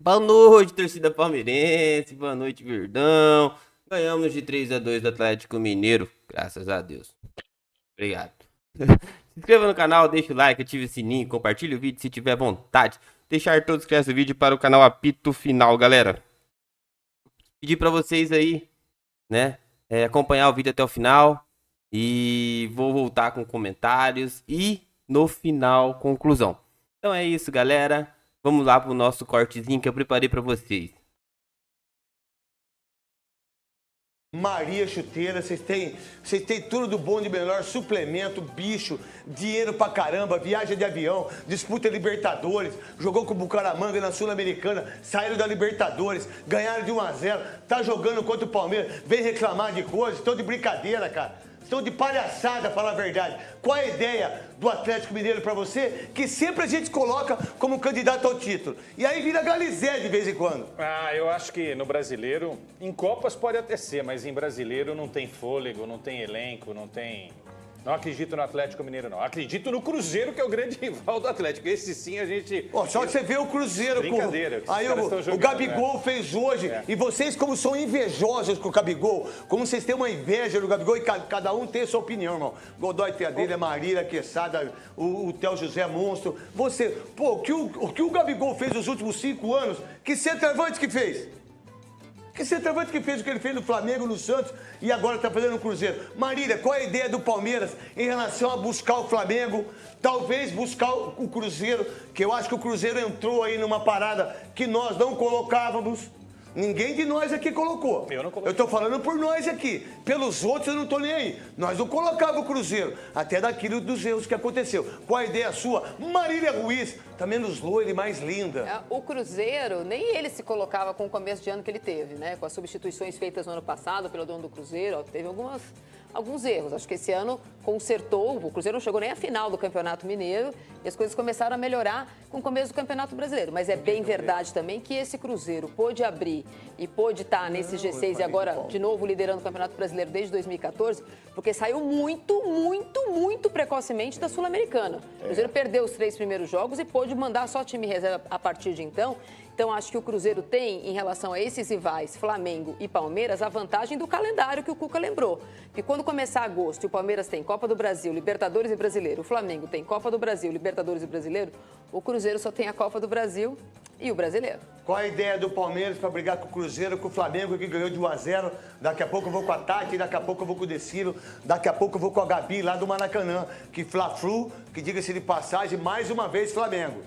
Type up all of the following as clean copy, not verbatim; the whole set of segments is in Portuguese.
Boa noite, torcida palmeirense. Boa noite, Verdão. Ganhamos de 3-2 do Atlético Mineiro, graças a Deus. Obrigado. Se inscreva no canal, deixa o like, ative o sininho, compartilhe o vídeo se tiver vontade. Deixar todos que o vídeo para o canal Apito Final, galera. Pedir para vocês aí, né, acompanhar o vídeo até o final. E vou voltar com comentários e no final, conclusão. Então é isso, galera. Vamos lá pro nosso cortezinho que eu preparei para vocês. Maria Chuteira, vocês têm tudo do bom de melhor, suplemento, bicho, dinheiro pra caramba, viagem de avião, disputa Libertadores, jogou com o Bucaramanga na Sul-Americana, saíram da Libertadores, ganharam de 1-0, tá jogando contra o Palmeiras, vem reclamar de coisas, estão de brincadeira, cara. Estão de palhaçada, falar a verdade. Qual a ideia do Atlético Mineiro pra você? Que sempre a gente coloca como candidato ao título. E aí vira Galizé de vez em quando. Eu acho que no brasileiro, em Copas pode até ser, mas em brasileiro não tem fôlego, não tem elenco, não tem... Não acredito no Atlético Mineiro, não. Acredito no Cruzeiro, que é o grande rival do Atlético. Esse sim a gente... Só que você vê o Cruzeiro... Brincadeira. Aí o Gabigol fez hoje. E vocês, como são invejosos com o Gabigol, como vocês têm uma inveja do Gabigol, e cada um tem a sua opinião, irmão. Godoy tem a dele, a Marília, a Quesada, o Theo José Monstro. O que o Gabigol fez nos últimos 5 anos, que centroavante que fez? Que centroavante que fez o que ele fez no Flamengo, no Santos e agora está fazendo no Cruzeiro? Marília, qual é a ideia do Palmeiras em relação a buscar o Flamengo, talvez buscar o Cruzeiro, que eu acho que o Cruzeiro entrou aí numa parada que nós não colocávamos. Ninguém de nós aqui colocou. Eu não coloquei. Eu tô falando por nós aqui. Pelos outros eu não tô nem aí. Nós não colocávamos o Cruzeiro. Até daquilo dos erros que aconteceu. Qual a ideia sua? Marília Ruiz, tá menos loira e mais linda. O Cruzeiro, nem ele se colocava com o começo de ano que ele teve, né? Com as substituições feitas no ano passado pelo dono do Cruzeiro, teve alguns erros. Acho que esse ano consertou. O Cruzeiro não chegou nem à final do Campeonato Mineiro e as coisas começaram a melhorar com o começo do Campeonato Brasileiro. Mas é bem verdade também que esse Cruzeiro pôde abrir e pôde estar nesse G6 e agora de novo liderando o Campeonato Brasileiro desde 2014, porque saiu muito precocemente da Sul-Americana. O Cruzeiro perdeu os 3 primeiros jogos e pôde mandar só time reserva a partir de então. Então, acho que o Cruzeiro tem, em relação a esses rivais, Flamengo e Palmeiras, a vantagem do calendário que o Cuca lembrou. Que quando começar agosto e o Palmeiras tem Copa do Brasil, Libertadores e Brasileiro, o Flamengo tem Copa do Brasil, Libertadores e Brasileiro, o Cruzeiro só tem a Copa do Brasil e o Brasileiro. Qual a ideia do Palmeiras para brigar com o Cruzeiro, com o Flamengo, que ganhou de 1-0? Daqui a pouco eu vou com a Tati, daqui a pouco eu vou com o Decilo, daqui a pouco eu vou com a Gabi lá do Maracanã. Que Fla-Flu, que diga-se de passagem, mais uma vez Flamengo.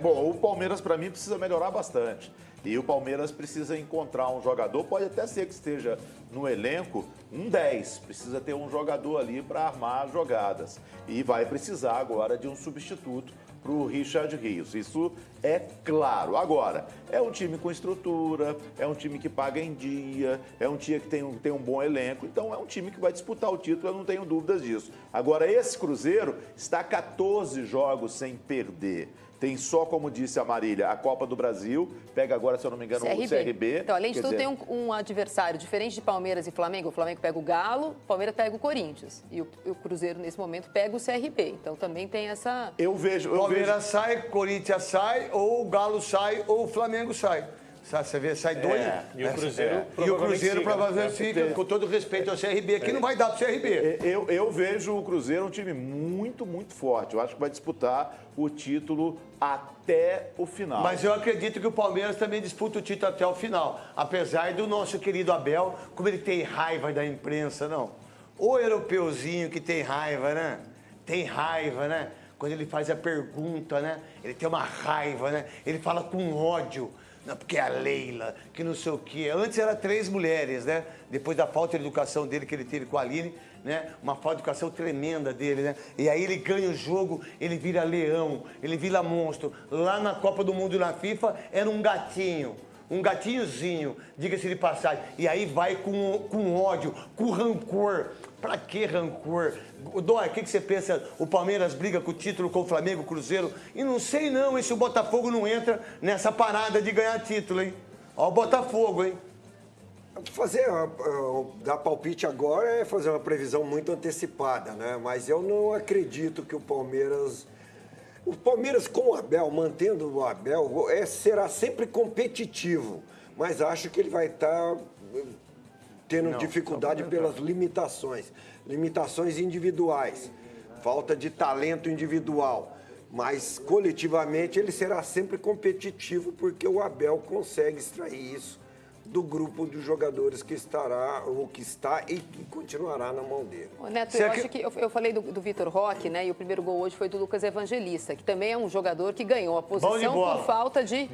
Bom, o Palmeiras para mim precisa melhorar bastante. E o Palmeiras precisa encontrar um jogador, pode até ser que esteja no elenco, um 10. Precisa ter um jogador ali para armar jogadas. E vai precisar agora de um substituto para o Richard Rios. Isso é claro. Agora, é um time com estrutura, é um time que paga em dia, é um time que tem um bom elenco. Então, é um time que vai disputar o título, eu não tenho dúvidas disso. Agora, esse Cruzeiro está 14 jogos sem perder. Tem só, como disse a Marília, a Copa do Brasil. Pega agora, se eu não me engano, o CRB. Então, além de tudo, tem um adversário diferente de Palmeiras e Flamengo. O Flamengo pega o Galo, o Palmeiras pega o Corinthians. E o Cruzeiro, nesse momento, pega o CRB. Então, também tem essa... Palmeiras sai, Corinthians sai, ou o Galo sai, ou o Flamengo sai. Você vê, sai dois. E o Cruzeiro provavelmente fica, com todo respeito ao CRB. Aqui não vai dar pro CRB. Eu vejo o Cruzeiro um time muito forte. Eu acho que vai disputar o título até o final. Mas eu acredito que o Palmeiras também disputa o título até o final. Apesar do nosso querido Abel, como ele tem raiva da imprensa, não. O europeuzinho que tem raiva, né? Tem raiva, né? Quando ele faz a pergunta, né? Ele tem uma raiva, né? Ele fala com ódio. Não, porque é a Leila, que não sei o quê. Antes era 3 mulheres, né? Depois da falta de educação dele que ele teve com a Aline, né? Uma falta de educação tremenda dele, né? E aí ele ganha o jogo, ele vira leão, ele vira monstro. Lá na Copa do Mundo e na FIFA era um gatinho. Um gatinhozinho, diga-se de passagem. E aí vai com ódio, com rancor. Pra que rancor? Dói, o que você pensa? O Palmeiras briga com o título com o Flamengo, o Cruzeiro? E não sei não, se o Botafogo não entra nessa parada de ganhar título, hein? Ó o Botafogo, hein? Dar palpite agora é fazer uma previsão muito antecipada, né? Mas eu não acredito que o Palmeiras O Palmeiras com o Abel, mantendo o Abel, será sempre competitivo. Mas acho que ele vai estar tendo dificuldade pelas limitações. Limitações individuais. Falta de talento individual. Mas coletivamente ele será sempre competitivo porque o Abel consegue extrair isso do grupo de jogadores que estará, ou que está e que continuará na mão dele. Ô, Neto, eu acho que eu falei do Vitor Roque, né? E o primeiro gol hoje foi do Lucas Evangelista, que também é um jogador que ganhou a posição por falta de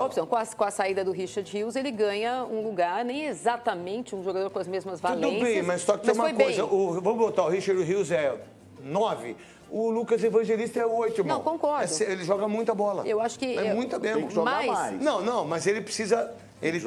opção. Com a saída do Richard Rios, ele ganha um lugar, nem exatamente um jogador com as mesmas valências. Tudo bem, mas só que tem uma coisa. Vamos botar, o Richard Rios é 9. O Lucas Evangelista é 8, irmão. Não, concordo. Ele joga muita bola. Eu acho que... É muita mesmo. Tem que jogar mais. Não, mas ele precisa... Ele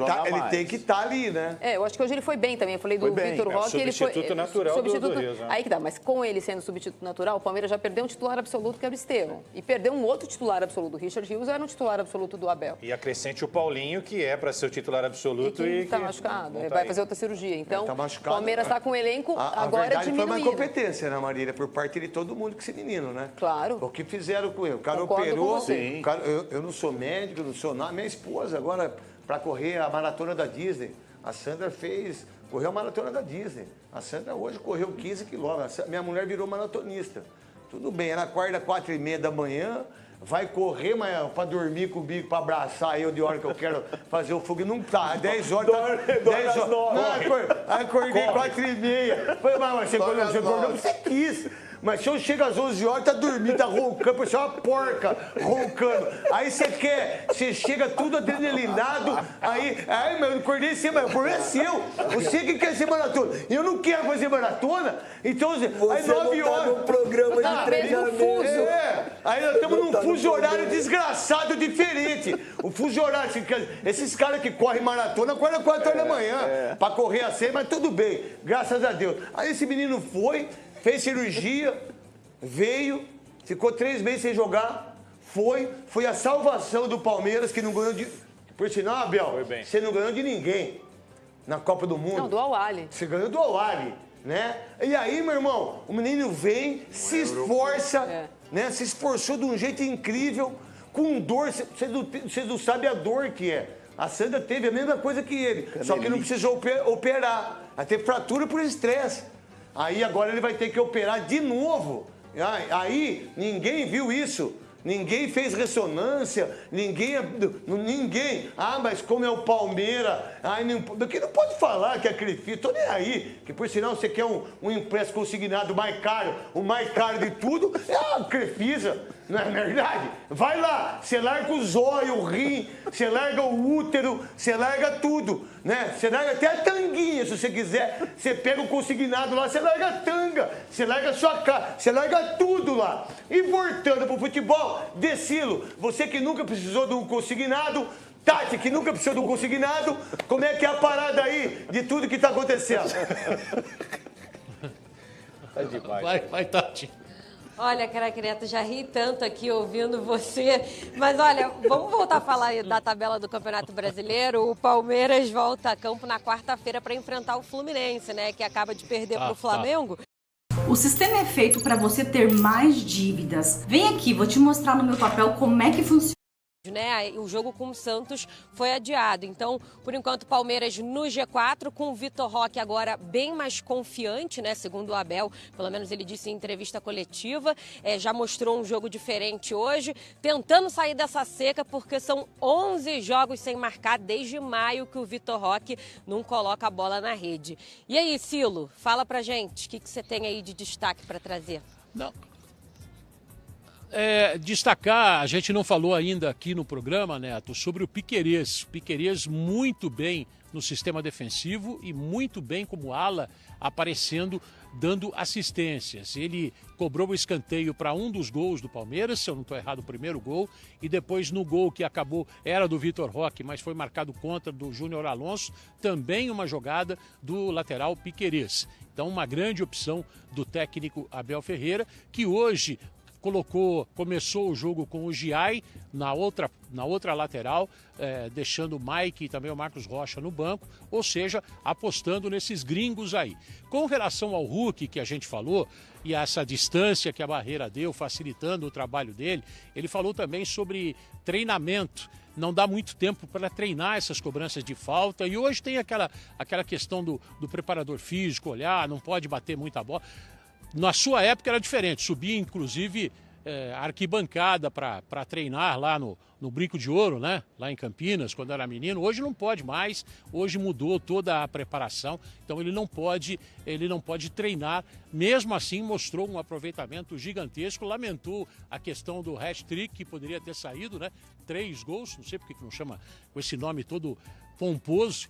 tem que estar ali, né? Eu acho que hoje ele foi bem também. Eu falei do Vitor Roque. Ele foi substituto natural do Rios, né? Aí que dá, mas com ele sendo substituto natural, o Palmeiras já perdeu um titular absoluto, que era o Estevão. E perdeu um outro titular absoluto. O Richard Rios era um titular absoluto do Abel. E acrescente o Paulinho, que é para ser o titular absoluto. E que está machucado, vai fazer outra cirurgia. Então, o Palmeiras está com o elenco agora verdade, diminuído. foi uma incompetência, né, Marília? Por parte de todo mundo que esse menino, né? Claro. O que fizeram com ele? O cara operou. Eu não sou médico, não sou nada. Minha esposa agora... para correr a maratona da Disney. A Sandra correu a maratona da Disney. A Sandra hoje correu 15 quilômetros. Minha mulher virou maratonista. Tudo bem, ela acorda 4h30 da manhã, vai correr para dormir comigo, para abraçar eu de hora que eu quero fazer o fogo. Não tá, 10 horas... Dez horas. Não, acordei 4h30. Falei, mas você acordou, você quis. Mas se eu chego às 11 horas, tá dormindo, tá roncando, parece uma porca roncando. Aí você chega tudo adrenalinado, mas eu acordei cedo, mas o problema é seu. Você que quer ser maratona. Eu não quero fazer maratona, então aí 9 horas. No programa de treinamento. Aí nós estamos num fuso horário desgraçado, diferente. O fuso horário, esses caras que correm maratona acordam 4 horas da manhã pra correr a 100, mas tudo bem, graças a Deus. Aí esse menino fez cirurgia, veio, ficou 3 meses sem jogar, foi a salvação do Palmeiras, que não ganhou de... Por sinal, Abel, você não ganhou de ninguém na Copa do Mundo. Não, do Al-Ahly. Você ganhou do Al-Ahly, né? E aí, meu irmão, o menino vem, se esforça, né? Se esforçou de um jeito incrível, com dor, você não sabe a dor que é. A Sandra teve a mesma coisa que ele, só que não precisou operar. Ela teve fratura por estresse. Aí agora ele vai ter que operar de novo. Aí ninguém viu isso. Ninguém fez ressonância. Ninguém. Mas como é o Palmeiras. Porque não pode falar que é Crefisa. Tô nem aí. Que por sinal você quer um empréstimo consignado mais caro. O mais caro de tudo é a Crefisa. Não é verdade? Vai lá, você larga o zóio, o rim, você larga o útero, você larga tudo, né? Você larga até a tanguinha, se você quiser. Você pega o consignado lá, você larga a tanga, você larga a sua cara, você larga tudo lá. E voltando pro futebol, Decilo, você que nunca precisou de um consignado, Tati, que nunca precisou de um consignado, como é que é a parada aí de tudo que tá acontecendo? Tá demais. Vai, Tati. Olha, craque Neto, já ri tanto aqui ouvindo você. Mas olha, vamos voltar a falar da tabela do Campeonato Brasileiro. O Palmeiras volta a campo na quarta-feira para enfrentar o Fluminense, né? Que acaba de perder para o Flamengo. O sistema é feito para você ter mais dívidas. Vem aqui, vou te mostrar no meu papel como é que funciona. Né? O jogo com o Santos foi adiado. Então, por enquanto, o Palmeiras no G4, com o Vitor Roque agora bem mais confiante, né? Segundo o Abel, pelo menos ele disse em entrevista coletiva, já mostrou um jogo diferente hoje, tentando sair dessa seca, porque são 11 jogos sem marcar desde maio que o Vitor Roque não coloca a bola na rede. E aí, Silo, fala pra gente, o que você tem aí de destaque para trazer? Não. Destacar, a gente não falou ainda aqui no programa, Neto, sobre o Piquerez. Piquerez muito bem no sistema defensivo e muito bem como ala, aparecendo, dando assistências. Ele cobrou o escanteio para um dos gols do Palmeiras, se eu não estou errado, o primeiro gol, e depois no gol que acabou, era do Vitor Roque, mas foi marcado contra do Júnior Alonso, também uma jogada do lateral Piquerez. Então, uma grande opção do técnico Abel Ferreira, que hoje começou o jogo com o Giai na outra lateral, deixando o Mike e também o Marcos Rocha no banco, ou seja, apostando nesses gringos aí. Com relação ao Hulk, que a gente falou, e essa distância que a barreira deu, facilitando o trabalho dele, ele falou também sobre treinamento. Não dá muito tempo para treinar essas cobranças de falta, e hoje tem aquela questão do preparador físico, olhar, não pode bater muita bola. Na sua época era diferente, subia inclusive arquibancada para treinar lá no Brinco de Ouro, né? Lá em Campinas, quando era menino. Hoje não pode mais, hoje mudou toda a preparação, então ele não pode treinar. Mesmo assim mostrou um aproveitamento gigantesco, lamentou a questão do hat-trick que poderia ter saído, né? 3 gols, não sei porque que não chama com esse nome todo pomposo,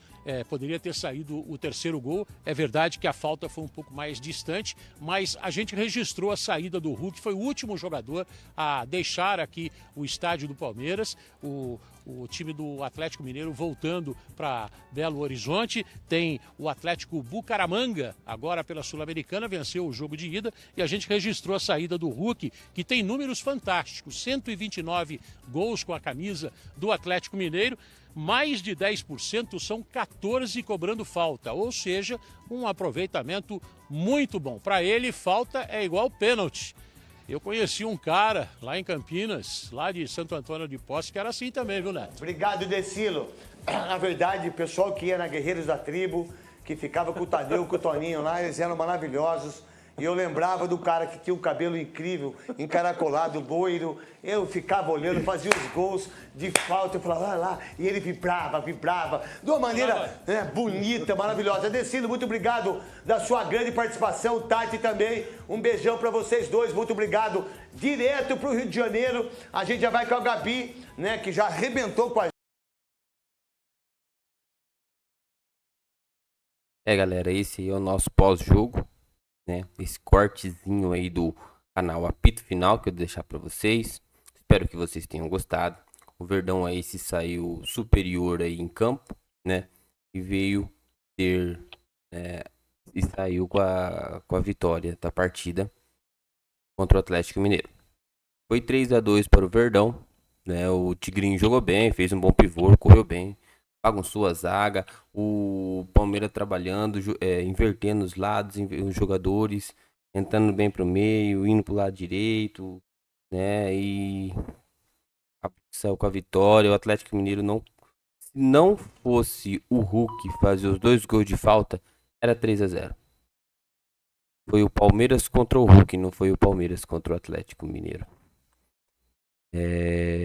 poderia ter saído o terceiro gol. É verdade que a falta foi um pouco mais distante, mas a gente registrou a saída do Hulk, foi o último jogador a deixar aqui o estádio do Palmeiras. O time do Atlético Mineiro voltando para Belo Horizonte. Tem o Atlético Bucaramanga, agora pela Sul-Americana, venceu o jogo de ida, e a gente registrou a saída do Hulk, que tem números fantásticos, 129 gols com a camisa do Atlético Mineiro, mais de 10%, são 14 cobrando falta, ou seja, um aproveitamento muito bom. Para ele, falta é igual pênalti. Eu conheci um cara lá em Campinas, lá de Santo Antônio de Posse, que era assim também, viu, Neto? Obrigado, Decilo. Na verdade, o pessoal que ia na Guerreiros da Tribo, que ficava com o Tadeu, com o Toninho lá, eles eram maravilhosos. E eu lembrava do cara que tinha um cabelo incrível, encaracolado, loiro. Eu ficava olhando, fazia os gols de falta, eu falava, olha lá. E ele vibrava, de uma maneira bonita, maravilhosa. Decilo, muito obrigado da sua grande participação. Tati também, um beijão pra vocês dois, muito obrigado. Direto pro Rio de Janeiro, a gente já vai com a Gabi, né, que já arrebentou com a gente. Galera, esse é o nosso pós-jogo, né? Esse cortezinho aí do canal Apito Final que eu vou deixar pra vocês. Espero que vocês tenham gostado. O Verdão aí se saiu superior aí em campo, né? E veio ter e saiu com a vitória da partida contra o Atlético Mineiro. Foi 3-2 para o Verdão, né? O Tigrinho jogou bem, fez um bom pivô, correu bem, bagunçou a zaga. O Palmeiras trabalhando, invertendo os lados, os jogadores, entrando bem pro meio, indo pro lado direito, né? E saiu com a vitória. O Atlético Mineiro se não fosse o Hulk fazer os 2 gols de falta, era 3-0. Foi o Palmeiras contra o Hulk, não foi o Palmeiras contra o Atlético Mineiro.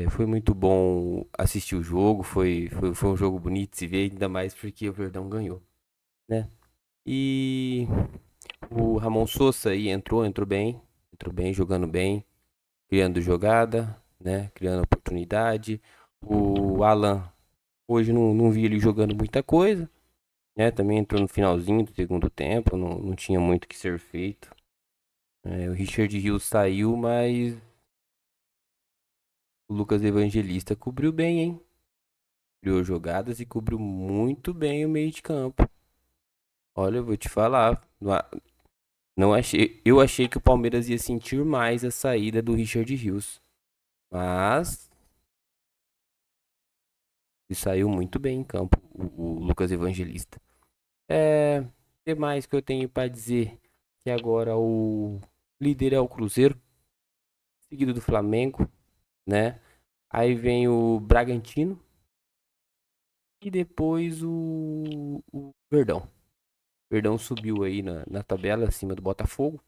Foi muito bom assistir o jogo, foi um jogo bonito de se ver, ainda mais porque o Verdão ganhou, né? E o Ramon Sosa aí entrou bem, jogando bem, criando jogada, né? Criando oportunidade. O Alan, hoje não vi ele jogando muita coisa, né? Também entrou no finalzinho do segundo tempo, não tinha muito que ser feito. O Richard Rios saiu, mas o Lucas Evangelista cobriu bem, hein? Criou jogadas e cobriu muito bem o meio de campo. Olha, eu vou te falar. Eu achei que o Palmeiras ia sentir mais a saída do Richard Rios. Mas ele saiu muito bem em campo, o Lucas Evangelista. O que mais que eu tenho para dizer? Que agora o líder é o Cruzeiro, seguido do Flamengo, né? Aí vem o Bragantino e depois o Verdão. O Verdão subiu aí na tabela acima do Botafogo.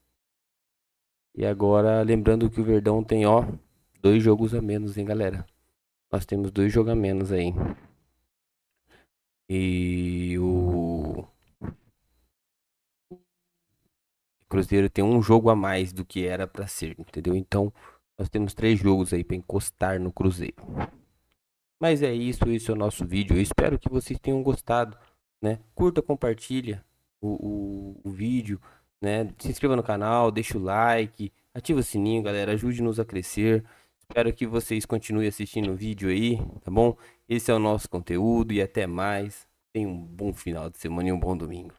E agora, lembrando que o Verdão tem 2 jogos a menos, hein, galera? Nós temos 2 jogos a menos aí. E o Cruzeiro tem 1 jogo a mais do que era para ser, entendeu? Então, nós temos 3 jogos aí para encostar no Cruzeiro. Mas é isso, esse é o nosso vídeo. Eu espero que vocês tenham gostado, né? Curta, compartilha o vídeo, né? Se inscreva no canal, deixa o like, ativa o sininho, galera. Ajude-nos a crescer. Espero que vocês continuem assistindo o vídeo aí, tá bom? Esse é o nosso conteúdo e até mais. Tenha um bom final de semana e um bom domingo.